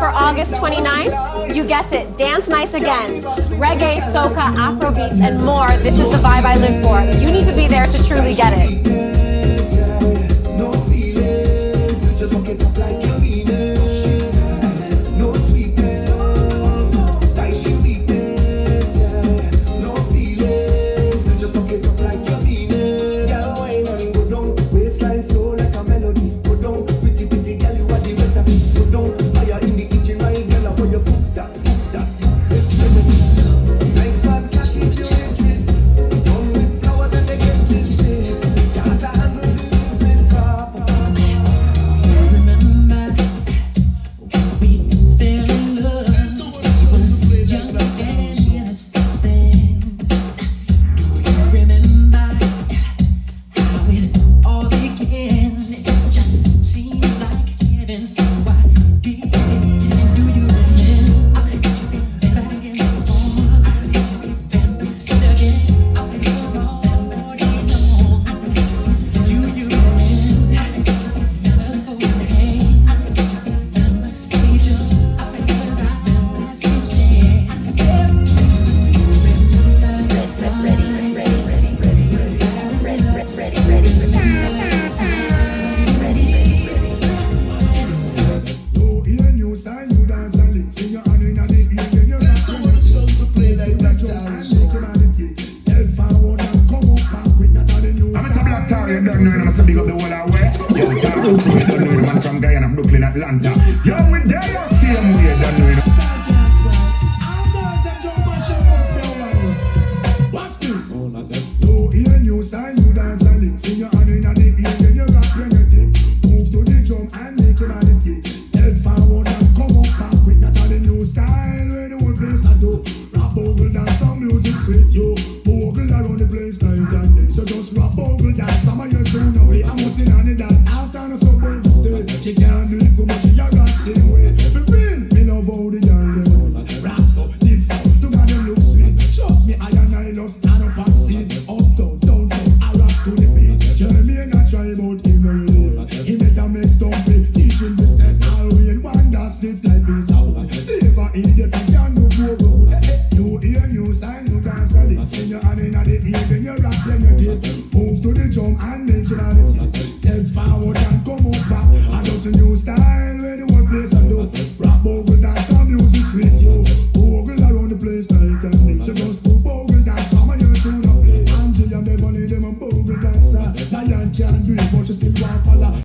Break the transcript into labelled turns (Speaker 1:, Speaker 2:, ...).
Speaker 1: for August 29th? You guessed it, Dance Nice Again. Reggae, soca, Afrobeats, and more. This is the vibe I live for. You need to be there to truly get it.
Speaker 2: No feelings, just walk it up like your Venus. No sweetness, nice your weakness. No feelings, just walk it up like your Venus. Girl, wine and go down, waistline flow like a melody. Go down, pretty pretty girl, you are the recipe. Go down, fire in the kitchen, right girl, I want you cook that. Let me see. Nice man, can't keep your interest. Come with flowers and they get kisses. Gotta handle the business proper.
Speaker 3: Remember when we fell in love, young and innocent then. Do you remember how it all began? It just seemed like heaven, so I did. Do you remember back in the fall? Remember again? I will already know. Do you remember? Let's hold hands. Remember we just
Speaker 2: No ear, new style, new dance and lick. In your hand in the ear, then you rock. I want a song to play like that and make your body kick. Step forward and come up back quick. That's how the new
Speaker 4: I'm Mr. Black Tar, you don't know, I'm Mr. Big Up the Whole of West. Yo, Tar, you don't know, the man from Guyana, Brooklyn, Atlanta. Yo, we there, you same way, you don't know.
Speaker 2: What's this? No ear, new style, new dance and lick. In your hand in the ear, then you rock when you dip. Move to the drum and make your body kick. Step forward and come up back quick. That's how the new style where the whole place I do. Rap bogle dance, some music sweet you. Bogle around the place night and day. So just rap bogle dance, some of your tune away. I'm missing on it that after no so big stage. She can't do it, go but she a rock same way. For real, me love how the girl them rock so, dip so, to God them look sweet. Trust me, I and I love stand up and see. Up down, I rock to the beat. Jeremy and I try about him every day. He better make stumpy, teach him to step all way and one dance stiff like this out. Never idiot, I can't do good. New ear, new sign, new dance and it. When you're on in the ear, then you rock, then you dip. Move to the drum and make it on it. Step forward and come up back. I just a new style where the whole place I do. Rap bogle dance, some music sweet you. Bogle around the place like that. So just do bogle dance, some of your tune up. Angela never need them a bogle dancer. Lion can't do it, but you still